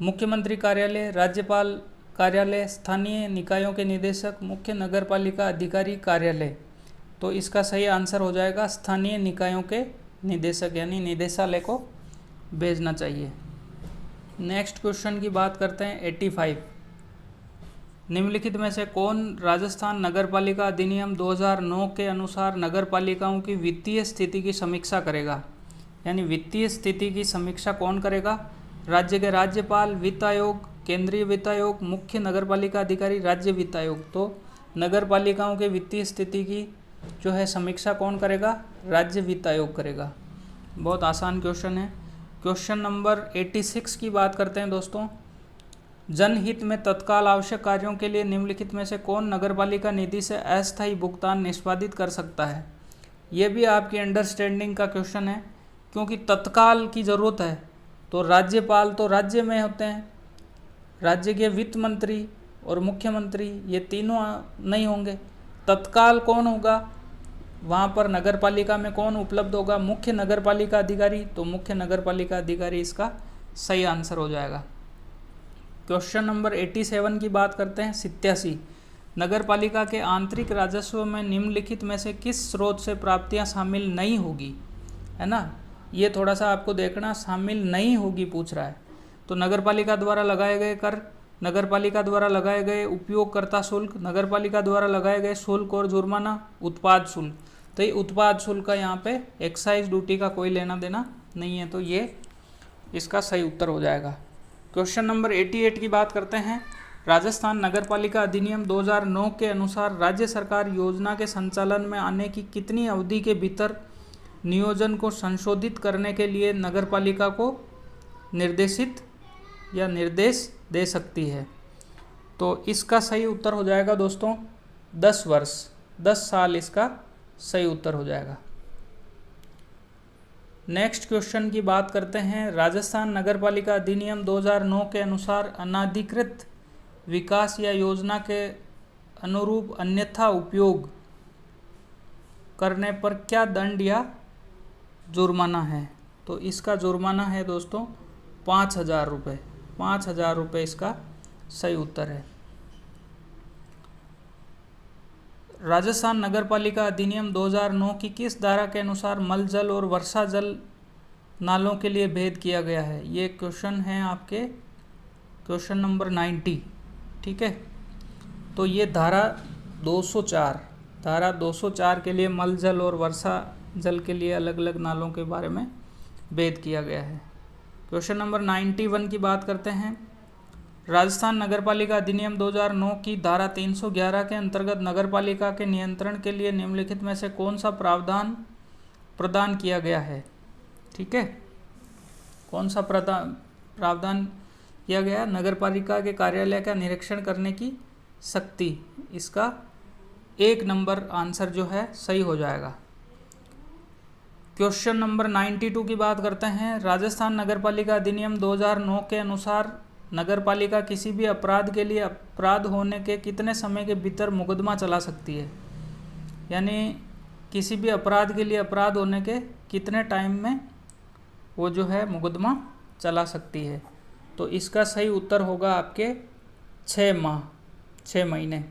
मुख्यमंत्री कार्यालय, राज्यपाल कार्यालय, स्थानीय निकायों के निदेशक, मुख्य नगरपालिका अधिकारी कार्यालय। तो इसका सही आंसर हो जाएगा स्थानीय निकायों के निदेशक, यानी निदेशालय को भेजना चाहिए। नेक्स्ट क्वेश्चन की बात करते हैं 85। निम्नलिखित में से कौन राजस्थान नगरपालिका अधिनियम 2009 के अनुसार नगरपालिकाओं की वित्तीय स्थिति की समीक्षा करेगा? यानी वित्तीय स्थिति की समीक्षा कौन करेगा? राज्य के राज्यपाल, वित्त आयोग, केंद्रीय वित्त आयोग, मुख्य नगरपालिका अधिकारी, राज्य वित्त आयोग। तो नगरपालिकाओं के वित्तीय स्थिति की जो है समीक्षा कौन करेगा? राज्य वित्त आयोग करेगा। बहुत आसान क्वेश्चन है। क्वेश्चन नंबर 86 की बात करते हैं दोस्तों। जनहित में तत्काल आवश्यक कार्यों के लिए निम्नलिखित में से कौन नगरपालिका निधि से अस्थायी भुगतान निष्पादित कर सकता है? ये भी आपकी अंडरस्टैंडिंग का क्वेश्चन है, क्योंकि तत्काल की ज़रूरत है तो राज्यपाल तो राज्य में होते हैं, राज्य के वित्त मंत्री और मुख्यमंत्री ये तीनों नहीं होंगे। तत्काल कौन होगा? वहाँ पर नगरपालिका में कौन उपलब्ध होगा? मुख्य नगरपालिका अधिकारी। तो मुख्य नगरपालिका अधिकारी इसका सही आंसर हो जाएगा। क्वेश्चन नंबर 87 की बात करते हैं। 87, नगरपालिका के आंतरिक राजस्व में निम्नलिखित में से किस स्रोत से प्राप्तियां शामिल नहीं होगी? है ना, ये थोड़ा सा आपको देखना, शामिल नहीं होगी पूछ रहा है। तो नगरपालिका द्वारा लगाए गए कर, नगरपालिका द्वारा लगाए गए उपयोगकर्ता शुल्क, नगरपालिका द्वारा लगाए गए शुल्क और जुर्माना, उत्पाद शुल्क। तो ये उत्पाद शुल्क का यहाँ पे एक्साइज ड्यूटी का कोई लेना देना नहीं है, तो ये इसका सही उत्तर हो जाएगा। क्वेश्चन नंबर 88 की बात करते हैं। राजस्थान नगरपालिका अधिनियम 2009 के अनुसार राज्य सरकार योजना के संचालन में आने की कितनी अवधि के भीतर नियोजन को संशोधित करने के लिए नगरपालिका को निर्देशित या निर्देश दे सकती है? तो इसका सही उत्तर हो जाएगा दोस्तों 10 वर्ष, 10 साल इसका सही उत्तर हो जाएगा। नेक्स्ट क्वेश्चन की बात करते हैं। राजस्थान नगरपालिका अधिनियम 2009 के अनुसार अनाधिकृत विकास या योजना के अनुरूप अन्यथा उपयोग करने पर क्या दंड या जुर्माना है? तो इसका जुर्माना है दोस्तों 5,000 रुपये। 5,000 रुपये इसका सही उत्तर है। राजस्थान नगरपालिका अधिनियम 2009 की किस धारा के अनुसार मल जल और वर्षा जल नालों के लिए भेद किया गया है? ये क्वेश्चन है आपके क्वेश्चन नंबर 90। ठीक है, तो ये धारा 204 के लिए मल जल और वर्षा जल के लिए अलग अलग नालों के बारे में भेद किया गया है। क्वेश्चन नंबर 91 की बात करते हैं। राजस्थान नगरपालिका अधिनियम 2009 की धारा 311 के अंतर्गत नगरपालिका के नियंत्रण के लिए निम्नलिखित में से कौन सा प्रावधान प्रदान किया गया है? ठीक है, कौन सा प्रावधान किया गया? नगरपालिका के कार्यालय का निरीक्षण करने की शक्ति। इसका 1 नंबर आंसर जो है सही हो जाएगा। क्वेश्चन नंबर 92 की बात करते हैं। राजस्थान नगरपालिका अधिनियम 2009 के अनुसार नगरपालिका किसी भी अपराध के लिए अपराध होने के कितने समय के भीतर मुकदमा चला सकती है? यानी किसी भी अपराध के लिए अपराध होने के कितने टाइम में वो जो है मुकदमा चला सकती है? तो इसका सही उत्तर होगा आपके 6 माह, 6 महीने।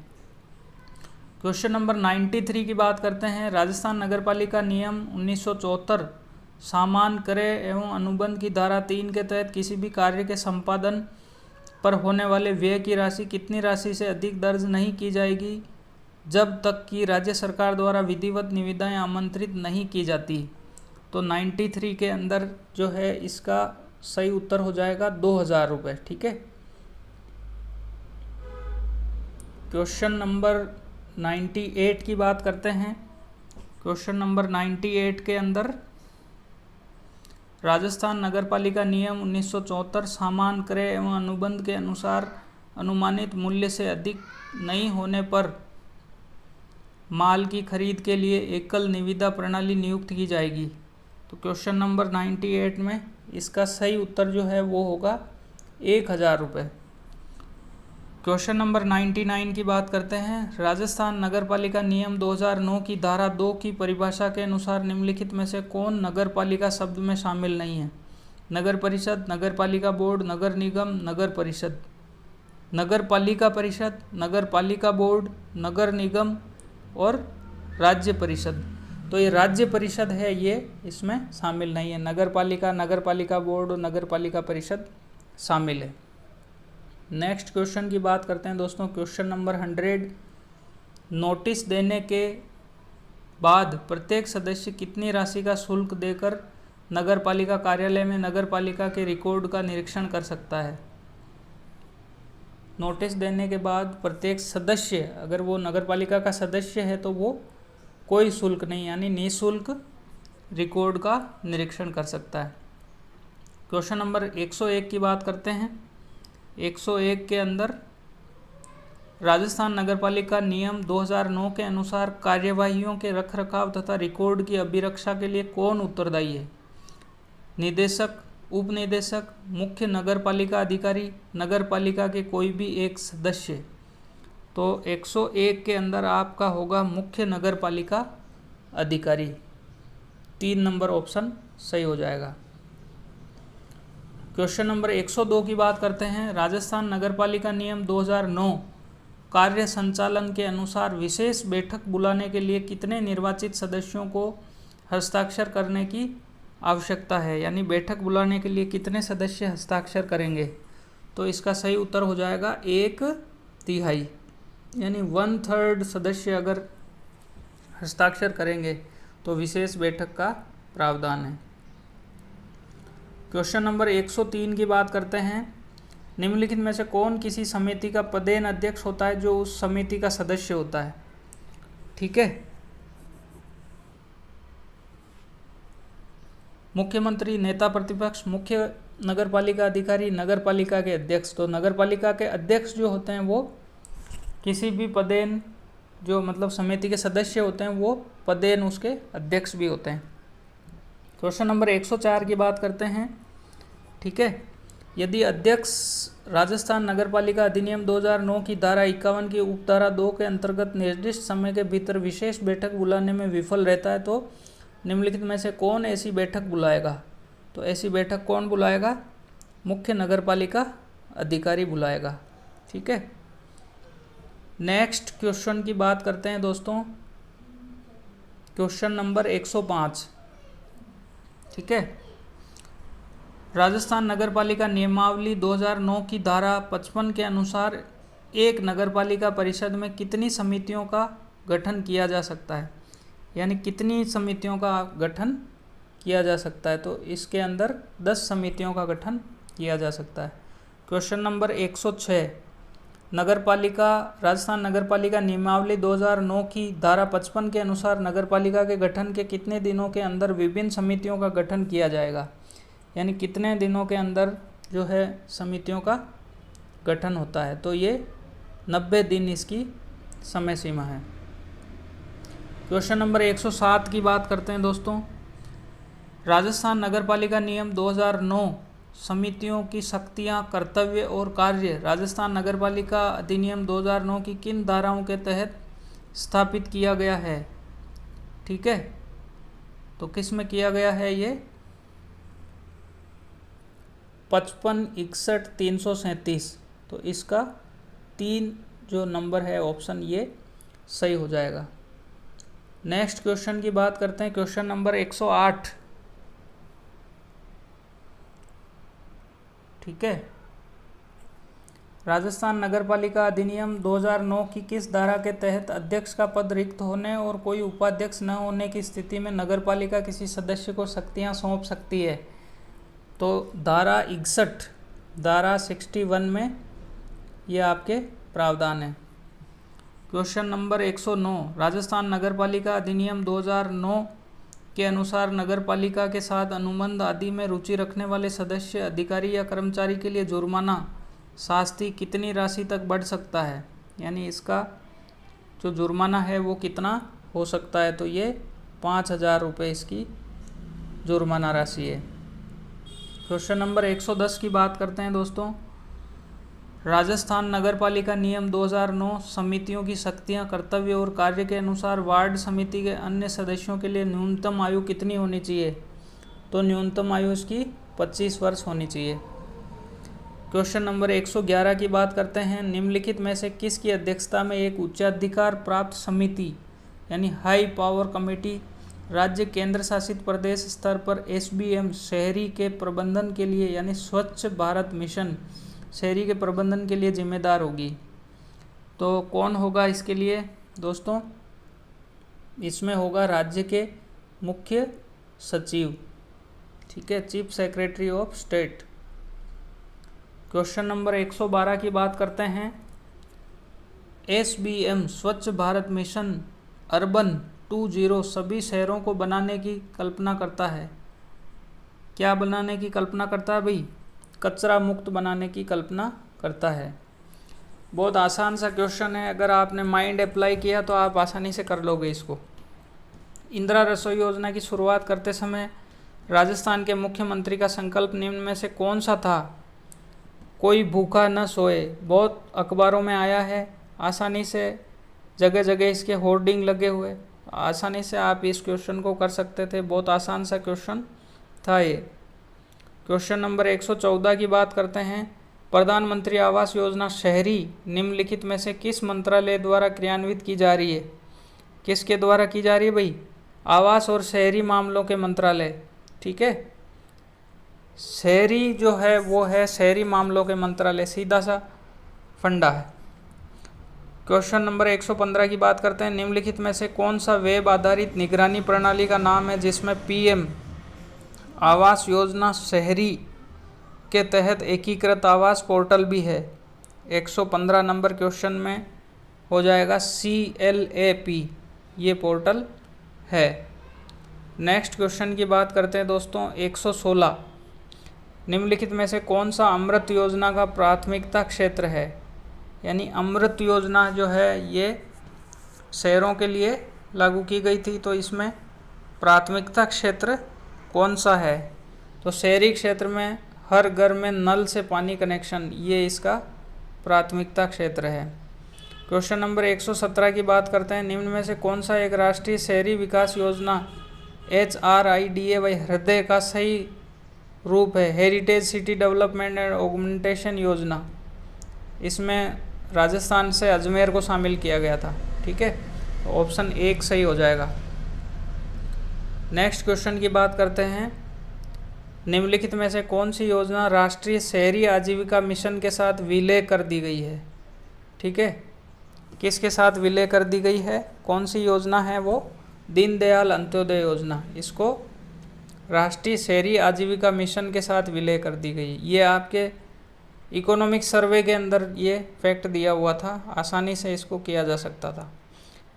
क्वेश्चन नंबर 93 की बात करते हैं। राजस्थान नगरपालिका नियम 1974 सामान्य क्रय एवं अनुबंध की धारा 3 के तहत किसी भी कार्य के संपादन पर होने वाले व्यय की राशि कितनी राशि से अधिक दर्ज नहीं की जाएगी जब तक कि राज्य सरकार द्वारा विधिवत निविदाएं आमंत्रित नहीं की जाती? तो 93 के अंदर जो है इसका सही उत्तर हो जाएगा 2,000 रुपये। ठीक है, क्वेश्चन नंबर 98 की बात करते हैं। क्वेश्चन नंबर 98 के अंदर राजस्थान नगरपालिका नियम 1974 सामान्य क्रय एवं अनुबंध के अनुसार अनुमानित मूल्य से अधिक नहीं होने पर माल की खरीद के लिए एकल निविदा प्रणाली नियुक्त की जाएगी। तो क्वेश्चन नंबर 98 में इसका सही उत्तर जो है वो होगा 1,000 रुपये। क्वेश्चन नंबर 99 की बात करते हैं। राजस्थान नगरपालिका नियम 2009 की धारा 2 की परिभाषा के अनुसार निम्नलिखित में से कौन नगरपालिका शब्द में शामिल नहीं है? नगर परिषद, नगरपालिका बोर्ड, नगर निगम, नगर परिषद। नगरपालिका परिषद, नगरपालिका बोर्ड, नगर निगम और राज्य परिषद। तो ये राज्य परिषद है, ये इसमें शामिल नहीं है। नगरपालिका, नगरपालिका बोर्ड और नगरपालिका परिषद शामिल है। नेक्स्ट क्वेश्चन की बात करते हैं दोस्तों, क्वेश्चन नंबर 100। नोटिस देने के बाद प्रत्येक सदस्य कितनी राशि का शुल्क देकर नगरपालिका कार्यालय में नगरपालिका के रिकॉर्ड का निरीक्षण कर सकता है? नोटिस देने के बाद प्रत्येक सदस्य, अगर वो नगरपालिका का सदस्य है तो वो कोई शुल्क नहीं यानी निःशुल्क रिकॉर्ड का निरीक्षण कर सकता है। क्वेश्चन नंबर 101 की बात करते हैं। 101 के अंदर राजस्थान नगरपालिका नियम 2009 के अनुसार कार्यवाहियों के रखरखाव तथा रिकॉर्ड की अभिरक्षा के लिए कौन उत्तरदायी है? निदेशक, उपनिदेशक, मुख्य नगरपालिका अधिकारी, नगरपालिका के कोई भी एक सदस्य। तो 101 के अंदर आपका होगा मुख्य नगरपालिका अधिकारी। 3 नंबर ऑप्शन सही हो जाएगा। क्वेश्चन नंबर 102 की बात करते हैं। राजस्थान नगरपालिका नियम 2009 कार्य संचालन के अनुसार विशेष बैठक बुलाने के लिए कितने निर्वाचित सदस्यों को हस्ताक्षर करने की आवश्यकता है? यानी बैठक बुलाने के लिए कितने सदस्य हस्ताक्षर करेंगे? तो इसका सही उत्तर हो जाएगा 1/3 यानी 1/3 सदस्य अगर हस्ताक्षर करेंगे तो विशेष बैठक का प्रावधान है। क्वेश्चन नंबर 103 की बात करते हैं। निम्नलिखित में से कौन किसी समिति का पदेन अध्यक्ष होता है जो उस समिति का सदस्य होता है? ठीक है, मुख्यमंत्री, नेता प्रतिपक्ष, मुख्य नगरपालिका अधिकारी, नगरपालिका के अध्यक्ष। तो नगरपालिका के अध्यक्ष जो होते हैं वो किसी भी पदेन, जो मतलब समिति के सदस्य होते हैं वो पदेन उसके अध्यक्ष भी होते हैं। क्वेश्चन नंबर 104 की बात करते हैं। ठीक है, यदि अध्यक्ष राजस्थान नगरपालिका अधिनियम 2009 की धारा 51 की उपधारा 2 के अंतर्गत निर्दिष्ट समय के भीतर विशेष बैठक बुलाने में विफल रहता है तो निम्नलिखित में से कौन ऐसी बैठक बुलाएगा? तो ऐसी बैठक कौन बुलाएगा? मुख्य नगरपालिका अधिकारी बुलाएगा। ठीक है, नेक्स्ट क्वेश्चन की बात करते हैं दोस्तों, क्वेश्चन नंबर 105। ठीक है, राजस्थान नगरपालिका नियमावली 2009 की धारा 55 के अनुसार एक नगरपालिका परिषद में कितनी समितियों का गठन किया जा सकता है? यानी कितनी समितियों का गठन किया जा सकता है? तो इसके अंदर 10 समितियों का गठन किया जा सकता है। Question number 106। नगरपालिका, राजस्थान नगरपालिका नियमावली 2009 की धारा 55 के अनुसार नगरपालिका के गठन के कितने दिनों के अंदर विभिन्न समितियों का गठन किया जाएगा? यानी कितने दिनों के अंदर जो है समितियों का गठन होता है? तो ये 90 दिन इसकी समय सीमा है। क्वेश्चन नंबर 107 की बात करते हैं दोस्तों। राजस्थान नगरपालिका नियम 2009 समितियों की शक्तियां, कर्तव्य और कार्य राजस्थान नगरपालिका अधिनियम 2009 की किन धाराओं के तहत स्थापित किया गया है? ठीक है, तो किस में किया गया है? ये 55, 61, 337। तो इसका 3 जो नंबर है ऑप्शन ये सही हो जाएगा। नेक्स्ट क्वेश्चन की बात करते हैं, क्वेश्चन नंबर 108। ठीक है, राजस्थान नगरपालिका अधिनियम 2009 की किस धारा के तहत अध्यक्ष का पद रिक्त होने और कोई उपाध्यक्ष न होने की स्थिति में नगरपालिका किसी सदस्य को शक्तियां सौंप सकती है? तो धारा 61, धारा 61 में ये आपके प्रावधान है। Question number 109। राजस्थान नगरपालिका अधिनियम 2009 के अनुसार नगरपालिका के साथ अनुबंध आदि में रुचि रखने वाले सदस्य, अधिकारी या कर्मचारी के लिए जुर्माना शास्ति कितनी राशि तक बढ़ सकता है? यानी इसका जो जुर्माना है वो कितना हो सकता है? तो ये 5,000 रुपये इसकी जुर्माना राशि है। क्वेश्चन नंबर 110 की बात करते हैं दोस्तों। राजस्थान नगरपालिका नियम 2009 समितियों की शक्तियां, कर्तव्य और कार्य के अनुसार वार्ड समिति के अन्य सदस्यों के लिए न्यूनतम आयु कितनी होनी चाहिए? तो न्यूनतम आयु इसकी 25 वर्ष होनी चाहिए। क्वेश्चन नंबर 111 की बात करते हैं। निम्नलिखित में से किसकी अध्यक्षता में एक उच्चाधिकार प्राप्त समिति यानी हाई पावर कमेटी राज्य केंद्र शासित प्रदेश स्तर पर SBM शहरी के प्रबंधन के लिए यानी स्वच्छ भारत मिशन शहरी के प्रबंधन के लिए जिम्मेदार होगी? तो कौन होगा इसके लिए दोस्तों? इसमें होगा राज्य के मुख्य सचिव, ठीक है, chief secretary of state. Question number 112 की बात करते हैं। SBM स्वच्छ भारत मिशन अर्बन 20 सभी शहरों को बनाने की कल्पना करता है। क्या बनाने की कल्पना करता है भाई? कचरा मुक्त बनाने की कल्पना करता है। बहुत आसान सा क्वेश्चन है, अगर आपने माइंड अप्लाई किया तो आप आसानी से कर लोगे इसको। इंदिरा रसोई योजना की शुरुआत करते समय राजस्थान के मुख्यमंत्री का संकल्प निम्न में से कौन सा था? कोई भूखा न सोए, बहुत अखबारों में आया है, आसानी से जगह जगह इसके होर्डिंग लगे हुए, आसानी से आप इस क्वेश्चन को कर सकते थे। बहुत आसान सा क्वेश्चन था ये। क्वेश्चन नंबर 114 की बात करते हैं। प्रधानमंत्री आवास योजना शहरी निम्नलिखित में से किस मंत्रालय द्वारा क्रियान्वित की जा रही है? किसके द्वारा की जा रही है भाई? आवास और शहरी मामलों के मंत्रालय, ठीक है। शहरी जो है वो है शहरी मामलों के मंत्रालय, सीधा सा फंडा है। क्वेश्चन नंबर 115 की बात करते हैं। निम्नलिखित में से कौन सा वेब आधारित निगरानी प्रणाली का नाम है जिसमें PM आवास योजना शहरी के तहत एकीकृत आवास पोर्टल भी है? 115 नंबर क्वेश्चन में हो जाएगा CLAP, ये पोर्टल है। नेक्स्ट क्वेश्चन की बात करते हैं दोस्तों। 116 निम्नलिखित में से कौन सा अमृत योजना का प्राथमिकता क्षेत्र है? यानी अमृत योजना जो है ये शहरों के लिए लागू की गई थी, तो इसमें प्राथमिकता क्षेत्र कौन सा है? तो शहरी क्षेत्र में हर घर में नल से पानी कनेक्शन, ये इसका प्राथमिकता क्षेत्र है। क्वेश्चन नंबर 117 की बात करते हैं। निम्न में से कौन सा एक राष्ट्रीय शहरी विकास योजना HRIDA हृदय का सही रूप है? Heritage city development and augmentation योजना। इसमें राजस्थान से अजमेर को शामिल किया गया था, ठीक है, तो ऑप्शन 1 सही हो जाएगा। नेक्स्ट क्वेश्चन की बात करते हैं। निम्नलिखित में से कौन सी योजना राष्ट्रीय शहरी आजीविका मिशन के साथ विलय कर दी गई है? ठीक है, किसके साथ विलय कर दी गई है? कौन सी योजना है वो? दीनदयाल अंत्योदय योजना, इसको राष्ट्रीय शहरी आजीविका मिशन के साथ विलय कर दी गई। ये आपके इकोनॉमिक सर्वे के अंदर ये फैक्ट दिया हुआ था, आसानी से इसको किया जा सकता था।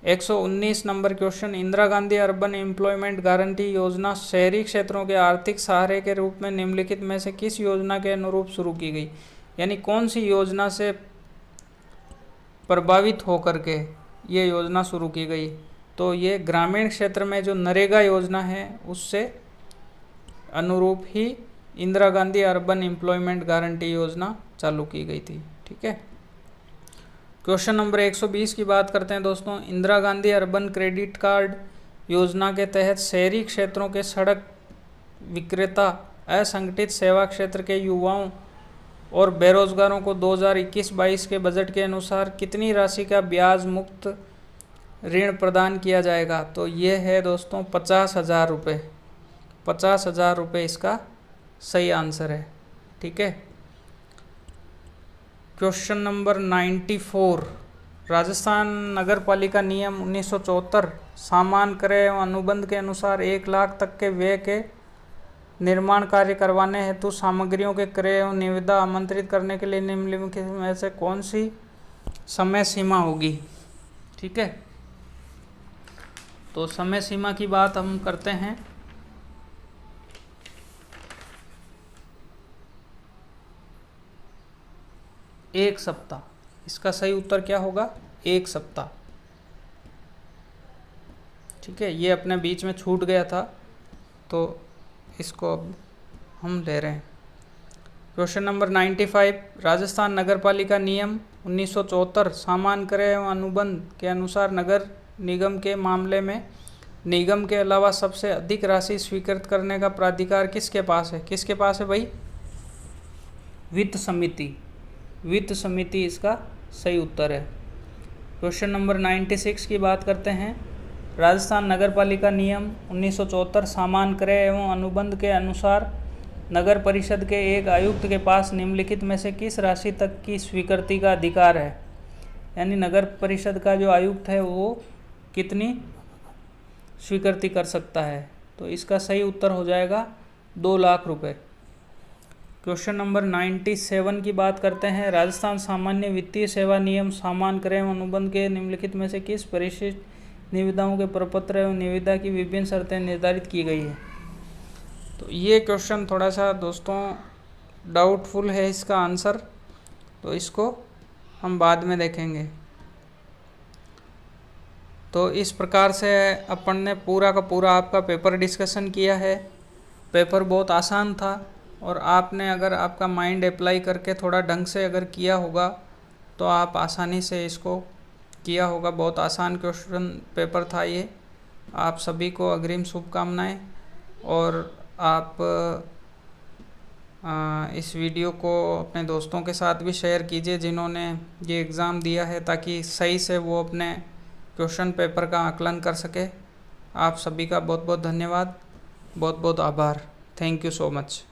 119 number question. Indira Gandhi urban employment guarantee योजना शहरी क्षेत्रों के आर्थिक सहारे के रूप में निम्नलिखित में से किस योजना के अनुरूप शुरू की गई? यानी कौन सी योजना से प्रभावित होकर के ये योजना शुरू की गई? तो ये ग्रामीण क्षेत्र में जो नरेगा योजना है उससे अनुरूप ही Indira Gandhi urban employment guarantee योजना चालू की गई थी, ठीक है। क्वेश्चन नंबर 120 की बात करते हैं दोस्तों। Indira Gandhi urban credit card योजना के तहत शहरी क्षेत्रों के सड़क विक्रेता, असंगठित सेवा क्षेत्र के युवाओं और बेरोजगारों को 2021-22 के बजट के अनुसार कितनी राशि का ब्याज मुक्त ऋण प्रदान किया जाएगा? तो ये है दोस्तों 50,000 रुपये। 50,000 रुपये इसका सही आंसर है, ठीक है। Question number 94। राजस्थान नगर पालिका नियम 1974 सामान्य क्रय एवं अनुबंध के अनुसार 1 लाख तक के व्यय के निर्माण कार्य करवाने हेतु सामग्रियों के क्रय एवं निविदा आमंत्रित करने के लिए निम्नलिखित में से कौन सी समय सीमा होगी? ठीक है, तो समय सीमा की बात हम करते हैं। एक सप्ताह, इसका सही उत्तर क्या होगा? 1 सप्ताह, ठीक है। ये अपने बीच में छूट गया था तो इसको अब हम ले रहे हैं। Question number 95। राजस्थान नगर पालिका नियम 1974 सामान्य क्रय एवं अनुबंध के अनुसार नगर निगम के मामले में निगम के अलावा सबसे अधिक राशि स्वीकृत करने का प्राधिकार किसके पास है? किसके पास है भाई? वित्त समिति। वित्त समिति इसका सही उत्तर है। क्वेश्चन नंबर 96 की बात करते हैं। राजस्थान नगरपालिका नियम 1974 सामान्य क्रय एवं अनुबंध के अनुसार नगर परिषद के एक आयुक्त के पास निम्नलिखित में से किस राशि तक की स्वीकृति का अधिकार है। यानी नगर परिषद का जो आयुक्त है वो कितनी स्वीकृति कर सकता है। तो इसका सही उत्तर हो जाएगा 2 लाख रुपए। क्वेश्चन नंबर 97 की बात करते हैं। राजस्थान सामान्य वित्तीय सेवा नियम सामान्य क्रय एवं अनुबंध के निम्नलिखित में से किस परिशिष्ट निविदाओं के प्रपत्र एवं निविदा की विभिन्न शर्तें निर्धारित की गई है। तो ये क्वेश्चन थोड़ा सा दोस्तों डाउटफुल है इसका आंसर, तो इसको हम बाद में देखेंगे। तो इस प्रकार से अपन ने पूरा का पूरा आपका पेपर डिस्कशन किया है। पेपर बहुत आसान था और आपने अगर आपका माइंड अप्लाई करके थोड़ा ढंग से अगर किया होगा तो आप आसानी से इसको किया होगा। बहुत आसान क्वेश्चन पेपर था ये। आप सभी को अग्रिम शुभकामनाएं और आप इस वीडियो को अपने दोस्तों के साथ भी शेयर कीजिए जिन्होंने ये एग्ज़ाम दिया है, ताकि सही से वो अपने क्वेश्चन पेपर का आकलन कर सके। आप सभी का बहुत बहुत धन्यवाद, बहुत बहुत आभार। Thank you so much.